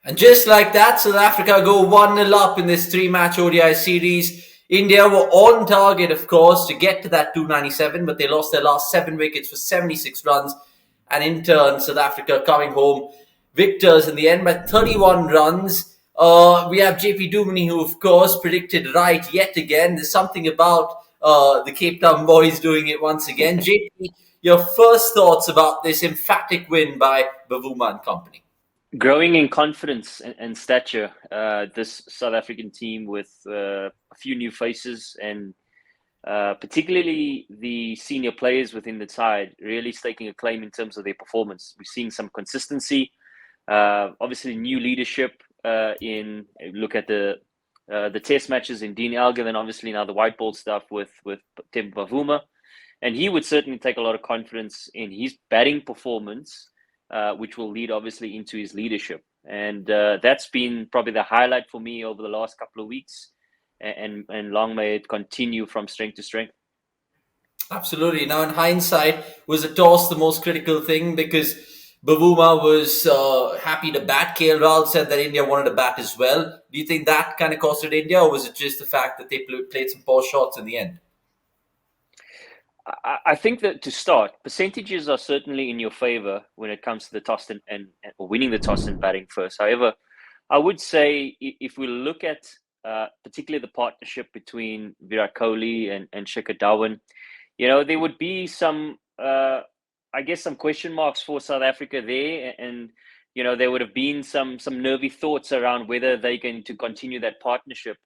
And just like that, South Africa go 1-0 up in this three-match ODI series. India were on target, of course, to get to that 297, but they lost their last 7 wickets for 76 runs. And in turn, South Africa coming home victors in the end by 31 runs. We have JP Duminy, who, of course, predicted right yet again. There's something about the Cape Town boys doing it once again. JP, your first thoughts about this emphatic win by Bavuma and company? Growing in confidence and stature, this South African team with a few new faces and particularly the senior players within the side really staking a claim in terms of their performance. We're seeing some consistency, obviously new leadership in look at the test matches in Dean Elgar, then obviously now the white ball stuff with Tim Bavuma. And he would certainly take a lot of confidence in his batting performance, which will lead obviously into his leadership. And that's been probably the highlight for me over the last couple of weeks. And long may it continue from strength to strength. Absolutely. Now, in hindsight, was the toss the most critical thing? Because Bavuma was happy to bat. KL Rahul said that India wanted to bat as well. Do you think that kind of costed India, or was it just the fact that they played some poor shots in the end? I think that to start, percentages are certainly in your favor when it comes to the toss and winning the toss and batting first. However, I would say if we look at particularly the partnership between Virat Kohli and Shikhar Dhawan, there would be some, I guess, some question marks for South Africa there. And, there would have been some nervy thoughts around whether they're going to continue that partnership.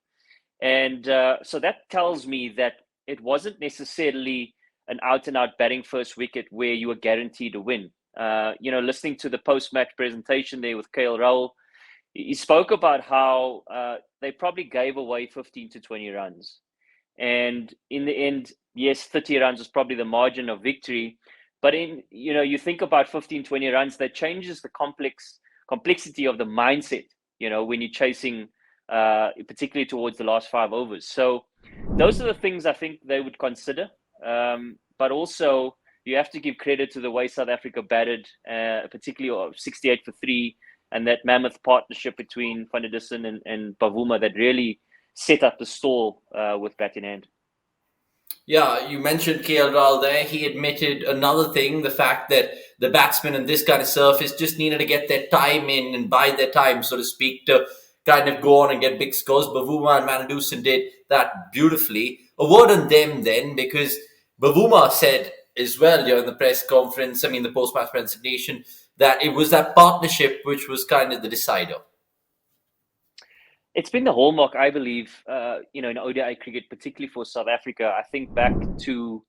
And so that tells me that it wasn't necessarily an out-and-out batting first wicket where you were guaranteed to win. Listening to the post-match presentation there with KL Rahul, he spoke about how they probably gave away 15 to 20 runs. And in the end, yes, 30 runs was probably the margin of victory. But you think about 15, 20 runs, that changes the complexity of the mindset, when you're chasing, particularly towards the last 5 overs. So those are the things I think they would consider. But also, you have to give credit to the way South Africa batted, particularly 68 for 3, and that mammoth partnership between Van Der Dussen and Bavuma that really set up the stall with bat in hand. Yeah, you mentioned KL Rahul there. He admitted another thing, the fact that the batsmen in this kind of surface just needed to get their time in and bide their time, so to speak, to kind of go on and get big scores. Bavuma and Van Der Dussen did that beautifully. A word on them then, because Bavuma said as well in the press conference, the post-match presentation, that it was that partnership which was kind of the decider. It's been the hallmark, I believe, in ODI cricket, particularly for South Africa. I think back to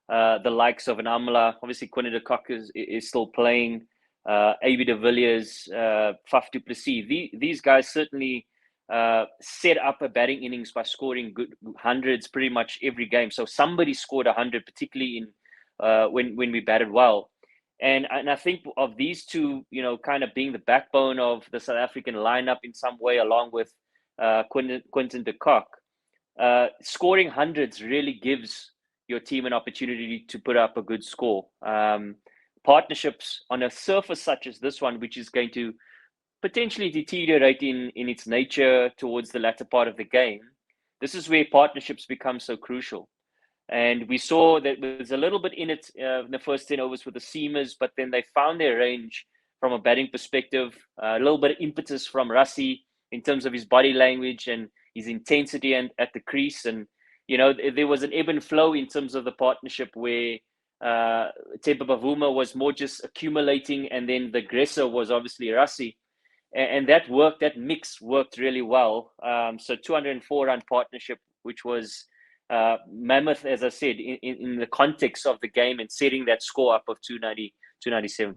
the likes of an Amla. Obviously, Quinton de Kock is still playing. AB de Villiers, Faf du Plessis. These guys certainly set up a batting innings by scoring good hundreds pretty much every game. So somebody scored 100, particularly in when we batted well. And I think of these two, kind of being the backbone of the South African lineup in some way, along with Quinton de Kock, scoring hundreds really gives your team an opportunity to put up a good score. Partnerships on a surface such as this one, which is going to potentially deteriorate in its nature towards the latter part of the game, this is where partnerships become so crucial. And we saw that there was a little bit in it in the first 10 overs with the seamers, but then they found their range from a batting perspective, a little bit of impetus from Rassie in terms of his body language and his intensity and at the crease. And, there was an ebb and flow in terms of the partnership where Temba Bavuma was more just accumulating, and then the aggressor was obviously Rassie. And that worked, that mix worked really well. So 204-run partnership, which was mammoth, as I said, in the context of the game and setting that score up of 297.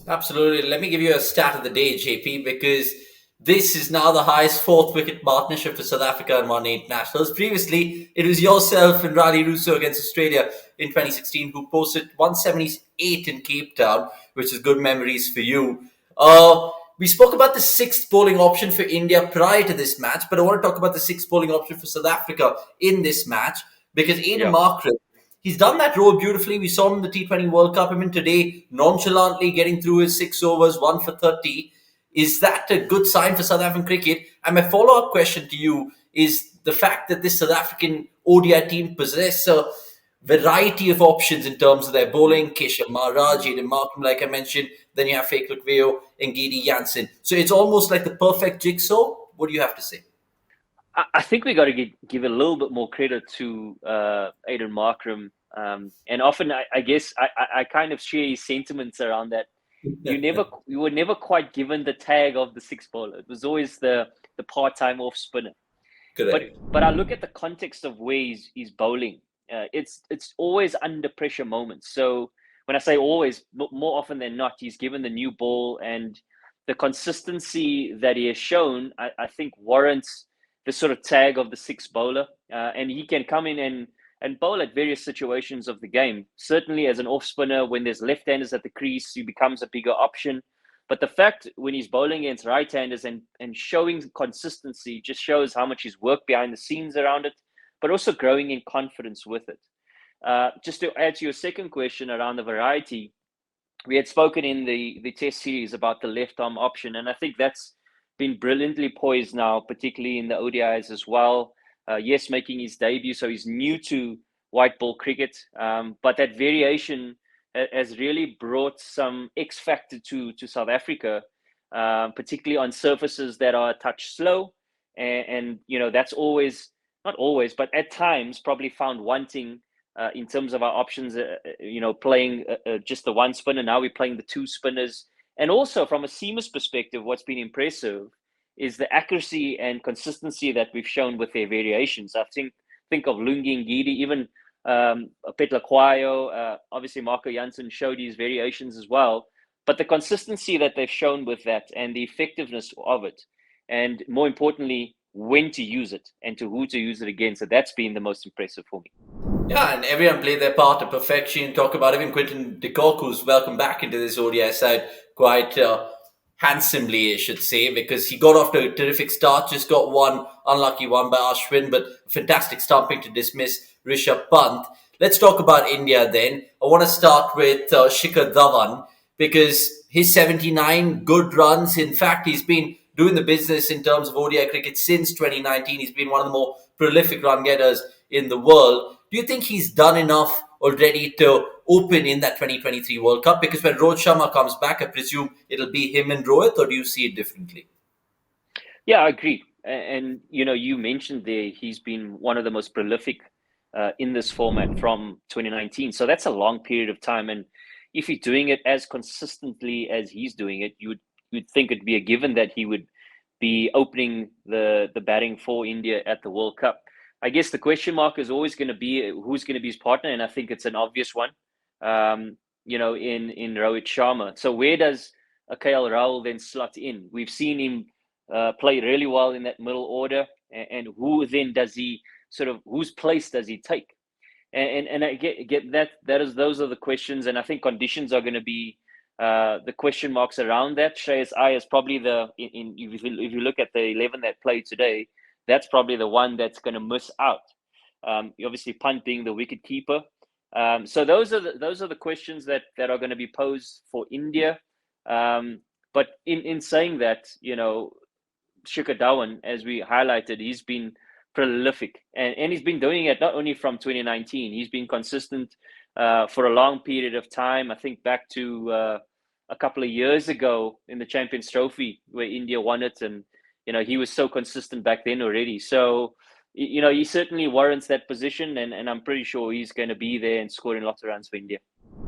Absolutely. Let me give you a stat of the day, JP, because this is now the highest 4th wicket partnership for South Africa and 1 internationals. Previously, it was yourself and Raleigh Russo against Australia in 2016 who posted 178 in Cape Town, which is good memories for you. We spoke about the 6th bowling option for India prior to this match, but I want to talk about the 6th bowling option for South Africa in this match, because Aiden Markram, he's done that role beautifully. We saw him in the T20 World Cup. Today, nonchalantly getting through his 6 overs, 1 for 30. Is that a good sign for South African cricket? And my follow-up question to you is the fact that this South African ODI team possess a variety of options in terms of their bowling. Keshav Maharaj, Aiden Markham, like I mentioned. Then you have Fake Lukveo and Gedi Jansen. So it's almost like the perfect jigsaw. What do you have to say? I think we got to give a little bit more credit to Aiden Markram. And often, I guess, I kind of share his sentiments around that. You were never quite given the tag of the six bowler. It was always the part-time off spinner. But I look at the context of where he's bowling. It's always under pressure moments. So when I say always, more often than not, he's given the new ball, and the consistency that he has shown, I think, warrants the sort of tag of the six bowler. And he can come in and bowl at various situations of the game. Certainly as an off spinner, when there's left-handers at the crease, he becomes a bigger option. But the fact when he's bowling against right-handers and showing consistency just shows how much he's worked behind the scenes around it, but also growing in confidence with it. Just to add to your second question around the variety, we had spoken in the test series about the left arm option, and I think that's been brilliantly poised now, particularly in the ODIs as well. Yes, making his debut, so he's new to white ball cricket, but that variation has really brought some X factor to South Africa, particularly on surfaces that are a touch slow, and that's always, not always, but at times probably found wanting in terms of our options. Playing just the one spinner, now we're playing the two spinners. And also from a seamers perspective, what's been impressive is the accuracy and consistency that we've shown with their variations. I think of Lungi and Gidi, even Petla Kwayo, obviously Marco Jansen showed his variations as well. But the consistency that they've shown with that and the effectiveness of it, and more importantly, when to use it and to who to use it against. So that's been the most impressive for me. Yeah, and everyone played their part to perfection. Talk about even Quinton de Kock, who's welcome back into this ODI side quite handsomely, I should say, because he got off to a terrific start. Just got one unlucky one by Ashwin, but fantastic stumping to dismiss Rishabh Pant. Let's talk about India then. I want to start with Shikhar Dhawan, because his 79 good runs. In fact, he's been doing the business in terms of ODI cricket since 2019. He's been one of the more prolific run getters in the world. Do you think he's done enough already to open in that 2023 World Cup? Because when Rohit Sharma comes back, I presume it'll be him and Rohit, or do you see it differently? Yeah, I agree. And you mentioned there, he's been one of the most prolific in this format from 2019. So that's a long period of time. And if you're doing it as consistently as he's doing it, you'd think it'd be a given that he would be opening the batting for India at the World Cup. I guess the question mark is always going to be who's going to be his partner, and I think it's an obvious one, in Rohit Sharma. So where does a KL Rahul then slot in? We've seen him play really well in that middle order, and who then does he whose place does he take? And I get that those are the questions, and I think conditions are going to be the question marks around that. Shreyas Iyer is probably if you look at the 11 that played today, that's probably the one that's going to miss out. Obviously, Pant being the wicket keeper. So those are the questions that are going to be posed for India. But in saying that, Shikhar Dhawan, as we highlighted, he's been prolific, and he's been doing it not only from 2019. He's been consistent for a long period of time. I think back to a couple of years ago in the Champions Trophy where India won it, and he was so consistent back then already. So, he certainly warrants that position, and I'm pretty sure he's going to be there and scoring lots of runs for India.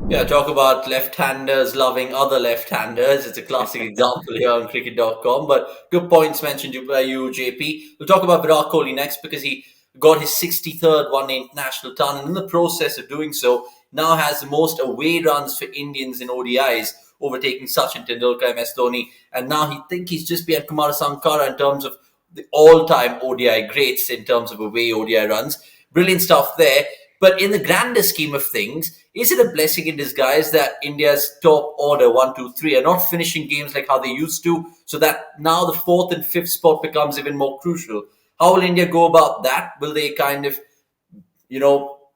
Yeah, talk about left-handers loving other left-handers. It's a classic example here on cricket.com. But good points mentioned by you, JP. We'll talk about Virat Kohli next, because he got his 63rd one-day international ton, and in the process of doing so, now has the most away runs for Indians in ODIs, overtaking Sachin Tendulkar, MS Dhoni, and now he's just behind Kumar Sankara in terms of the all-time ODI greats in terms of away ODI runs. Brilliant stuff there. But in the grander scheme of things, is it a blessing in disguise that India's top order 1, 2, 3 are not finishing games like how they used to, so that now the 4th and 5th spot becomes even more crucial? How will India go about that? Will they kind of,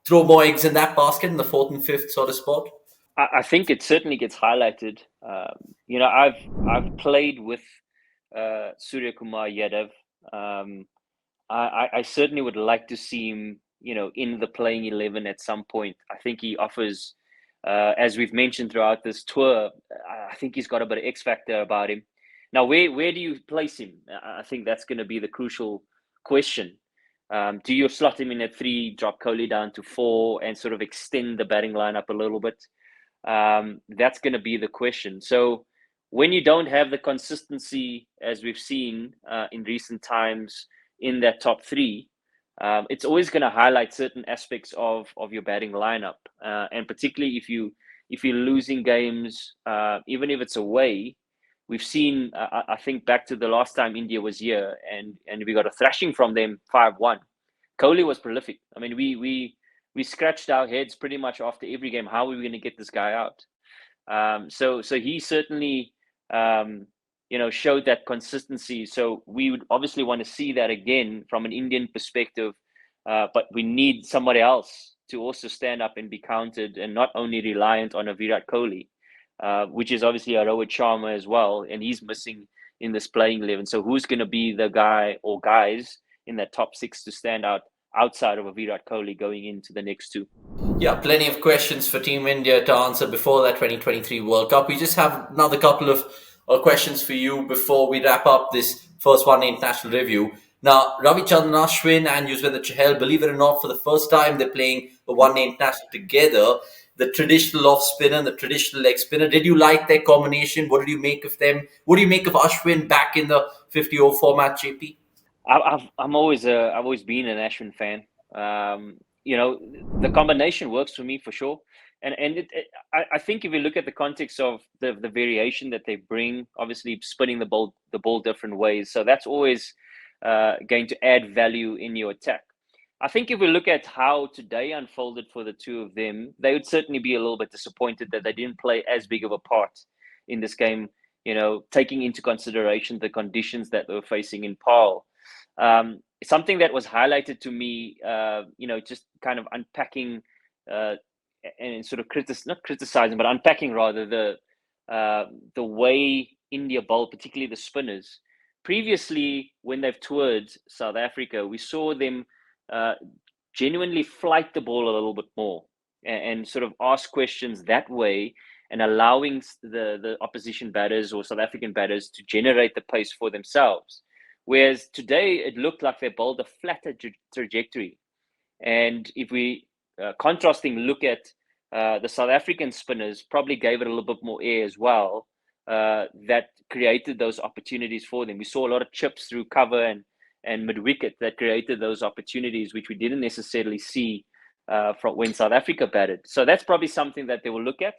throw more eggs in that basket in the 4th and 5th sort of spot? I think it certainly gets highlighted. I've played with Surya Kumar Yadav. I certainly would like to see him, in the playing 11 at some point. I think he offers, as we've mentioned throughout this tour, I think he's got a bit of X factor about him. Now, where do you place him? I think that's going to be the crucial question. Do you slot him in at 3, drop Kohli down to 4, and sort of extend the batting lineup a little bit? That's going to be the question. So when you don't have the consistency, as we've seen in recent times in that top 3, it's always going to highlight certain aspects of your batting lineup, and particularly if you're losing games, even if it's away. We've seen, I think, back to the last time India was here, and we got a thrashing from them 5-1. Kohli was prolific. I mean, we scratched our heads pretty much after every game. How are we going to get this guy out? So he certainly, showed that consistency. So we would obviously want to see that again from an Indian perspective, but we need somebody else to also stand up and be counted, and not only reliant on a Virat Kohli, which is obviously a Rohit Sharma as well, and he's missing in this playing 11. So who's going to be the guy or guys in that top 6 to stand out outside of a Virat Kohli going into the next 2? Yeah, plenty of questions for Team India to answer before that 2023 World Cup. We just have another couple of questions for you before we wrap up this first one-day international review. Now, Ravichandran Ashwin and Yuzvendra Chahal, believe it or not, for the first time they're playing a one-day international together. The traditional off spinner and the traditional leg spinner. Did you like their combination? What did you make of them? What do you make of Ashwin back in the 50-over format, JP? I've always been an Ashwin fan. The combination works for me for sure. And I think if you look at the context of the variation that they bring, obviously spinning the ball different ways, so that's always going to add value in your attack. I think if we look at how today unfolded for the two of them, they would certainly be a little bit disappointed that they didn't play as big of a part in this game, taking into consideration the conditions that they were facing in Paarl. Something that was highlighted to me, just kind of unpacking and sort of not criticizing, but unpacking rather the way India bowl, particularly the spinners. Previously, when they've toured South Africa, we saw them genuinely flight the ball a little bit more and sort of ask questions that way, and allowing the opposition batters or South African batters to generate the pace for themselves. Whereas today, it looked like they bowled a flatter trajectory. And if we contrasting look at the South African spinners, probably gave it a little bit more air as well, that created those opportunities for them. We saw a lot of chips through cover and mid-wicket that created those opportunities, which we didn't necessarily see from when South Africa batted. So that's probably something that they will look at,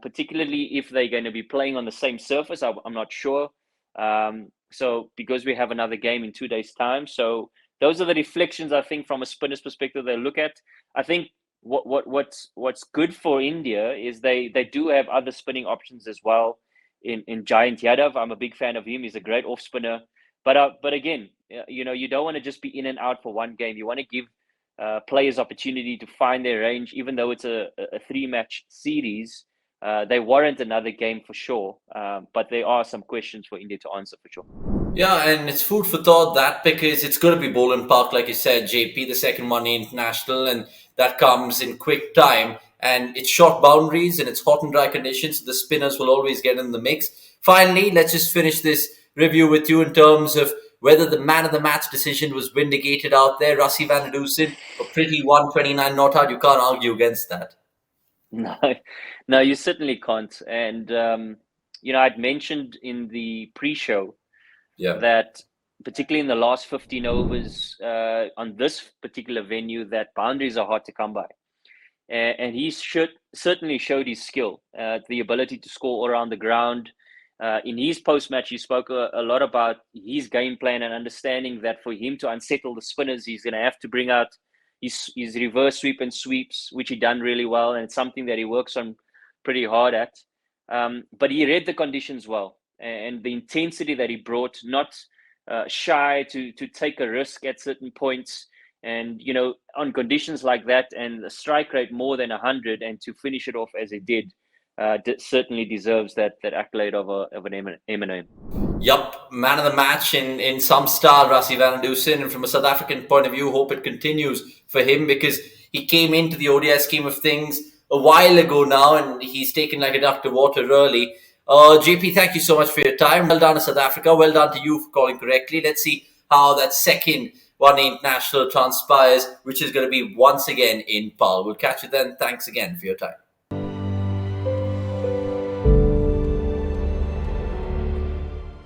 particularly if they're going to be playing on the same surface. I'm not sure. So because we have another game in 2 days' time. So those are the reflections, I think, from a spinner's perspective they look at. I think what's good for India is they do have other spinning options as well. In Jayant Yadav, I'm a big fan of him. He's a great off spinner. But again, you don't want to just be in and out for one game. You want to give players opportunity to find their range, even though it's a 3-match series. They warrant another game for sure, but there are some questions for India to answer for sure. Yeah, and it's food for thought that because it's going to be Boland Park, like you said, JP, the second one international, and that comes in quick time. And it's short boundaries and it's hot and dry conditions. The spinners will always get in the mix. Finally, let's just finish this review with you in terms of whether the man of the match decision was vindicated out there. Ash-Yuzi Van Der Dussen, a pretty 129 not out. You can't argue against that. No, you certainly can't. And, I'd mentioned in the pre-show that particularly in the last 15 overs on this particular venue, that boundaries are hard to come by. And he certainly showed his skill, the ability to score all around the ground. In his post-match, he spoke a lot about his game plan and understanding that for him to unsettle the spinners, he's going to have to bring out his reverse sweep and sweeps, which he done really well, and it's something that he works on pretty hard at. But he read the conditions well, and the intensity that he brought, not shy to take a risk at certain points. And, on conditions like that and the strike rate more than 100, and to finish it off as he did, certainly deserves that accolade of an Eminem. Yup, man of the match in some style, Van Der Dussen. And from a South African point of view, hope it continues for him because he came into the ODI scheme of things a while ago now and he's taken like a duck to water, really. JP, thank you so much for your time. Well done to South Africa. Well done to you for calling correctly. Let's see how that second one-day international transpires, which is going to be once again in Paarl. We'll catch you then. Thanks again for your time.